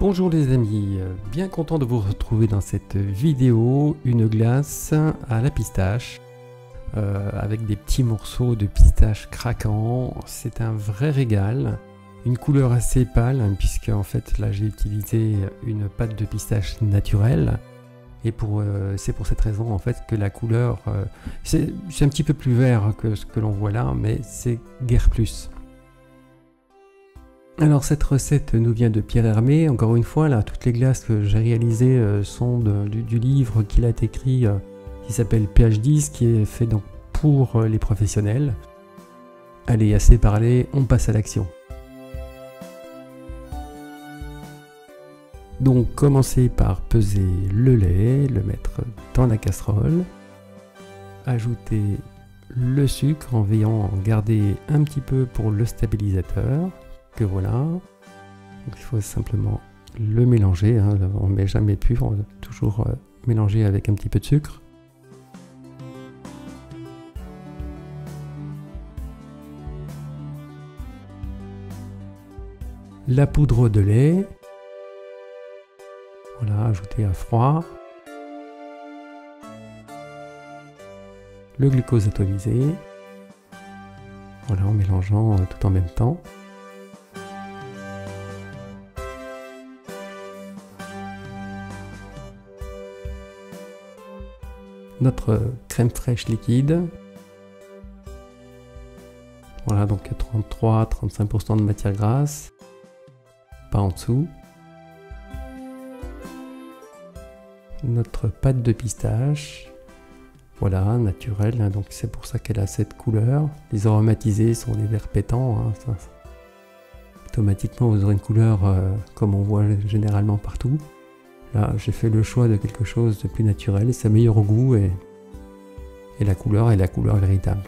Bonjour les amis, bien content de vous retrouver dans cette vidéo, une glace à la pistache avec des petits morceaux de pistache craquants. C'est un vrai régal, une couleur assez pâle hein, puisque en fait là j'ai utilisé une pâte de pistache naturelle et c'est pour cette raison en fait que la couleur c'est un petit peu plus vert que ce que l'on voit là, mais c'est guère plus. Alors cette recette nous vient de Pierre Hermé. Encore une fois, là, toutes les glaces que j'ai réalisées sont du livre qu'il a écrit qui s'appelle pH10, qui est fait donc pour les professionnels. Allez, assez parlé, on passe à l'action. Donc commencez par peser le lait, le mettre dans la casserole, ajouter le sucre en veillant à en garder un petit peu pour le stabilisateur. Que voilà, donc il faut simplement le mélanger, hein. On ne met jamais plus, on va toujours mélanger avec un petit peu de sucre. La poudre de lait, voilà, ajoutée à froid. Le glucose atomisé, voilà, en mélangeant tout en même temps. Notre crème fraîche liquide, voilà, donc 33-35% de matière grasse, pas en dessous. Notre pâte de pistache, voilà, naturelle, hein, donc c'est pour ça qu'elle a cette couleur. Les aromatisés sont des verts pétants, hein, automatiquement vous aurez une couleur comme on voit généralement partout. Là, j'ai fait le choix de quelque chose de plus naturel, ça meilleur au goût et la couleur est la couleur véritable.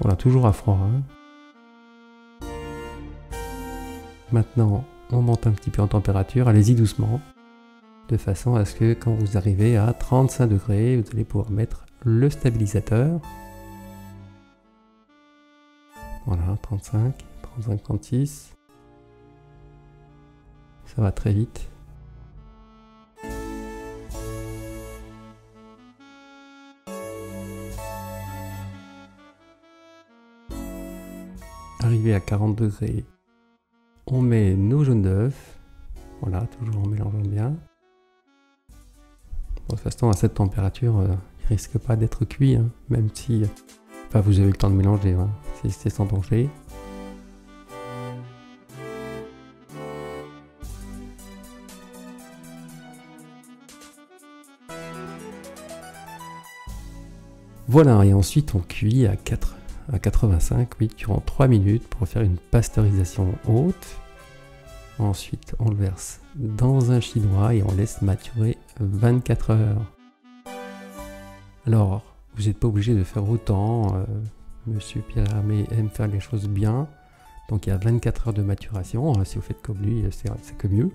Voilà, toujours à froid. Hein. Maintenant, on monte un petit peu en température, allez-y doucement, de façon à ce que quand vous arrivez à 35 degrés, vous allez pouvoir mettre le stabilisateur. Voilà, 35, 36. Ça va très vite. Arrivé à 40 degrés, on met nos jaunes d'œufs. Voilà, toujours en mélangeant bien. De toute façon, à cette température, il risque pas d'être cuit, hein, même si... Enfin, vous avez le temps de mélanger, hein. C'est sans danger. Voilà, et ensuite on cuit à 85, oui, durant 3 minutes pour faire une pasteurisation haute. Ensuite, on le verse dans un chinois et on laisse maturer 24 heures. Alors, vous n'êtes pas obligé de faire autant. Monsieur Pierre Hermé aime faire les choses bien. Donc il y a 24 heures de maturation. Si vous faites comme lui, c'est que mieux.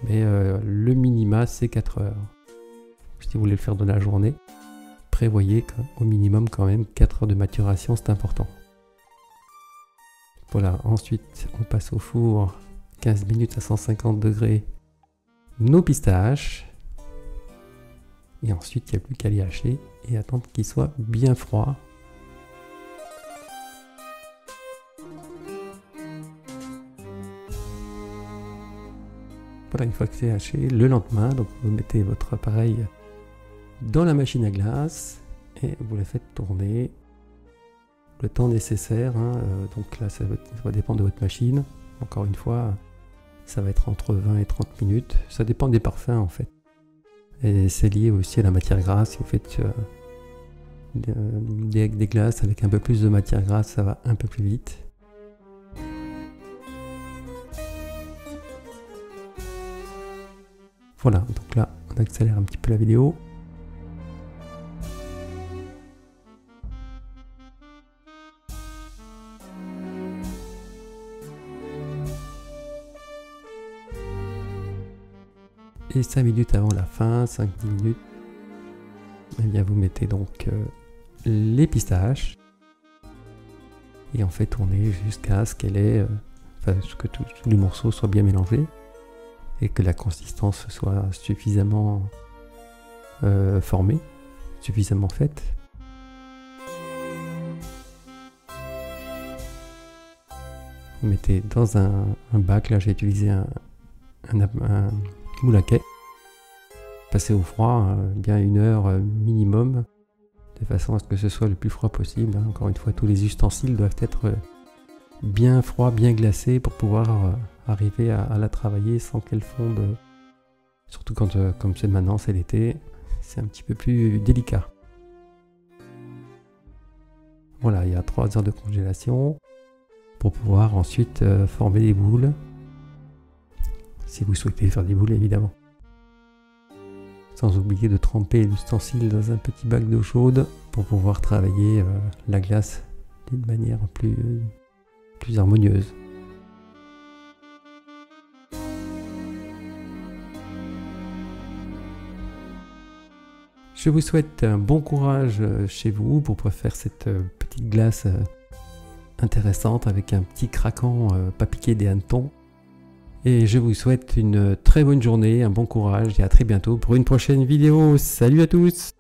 Mais le minima, c'est 4 heures. Si vous voulez le faire dans la journée, prévoyez au minimum quand même 4 heures de maturation, c'est important. Voilà, ensuite on passe au four 15 minutes à 150 degrés. Nos pistaches. Et ensuite, il n'y a plus qu'à les hacher et attendre qu'ils soient bien froids. Voilà, une fois que c'est haché, le lendemain, donc vous mettez votre appareil dans la machine à glace et vous la faites tourner le temps nécessaire. Hein, donc là, ça va dépendre de votre machine. Encore une fois, ça va être entre 20 et 30 minutes. Ça dépend des parfums en fait. Et c'est lié aussi à la matière grasse. Si vous faites des glaces avec un peu plus de matière grasse, ça va un peu plus vite. Voilà, donc là, on accélère un petit peu la vidéo. Et 5 minutes avant la fin, 5-10 minutes, eh bien vous mettez donc les pistaches. et en fait tourner jusqu'à ce qu'elle ait, que tous les morceaux soient bien mélangés et que la consistance soit suffisamment formée, suffisamment faite. Vous mettez dans un bac, là j'ai utilisé un moule à quai, passé au froid bien 1 heure minimum, de façon à ce que ce soit le plus froid possible. Encore une fois, tous les ustensiles doivent être bien froids, bien glacés pour pouvoir arriver à la travailler sans qu'elle fonde. Surtout quand, comme c'est maintenant, c'est l'été, c'est un petit peu plus délicat. Voilà, il y a 3 heures de congélation pour pouvoir ensuite former des boules, si vous souhaitez faire des boules évidemment. Sans oublier de tremper l'ustensile dans un petit bac d'eau chaude pour pouvoir travailler la glace d'une manière plus harmonieuse. Je vous souhaite un bon courage chez vous pour pouvoir faire cette petite glace intéressante avec un petit craquant pas piqué des hannetons. Et je vous souhaite une très bonne journée, un bon courage et à très bientôt pour une prochaine vidéo. Salut à tous!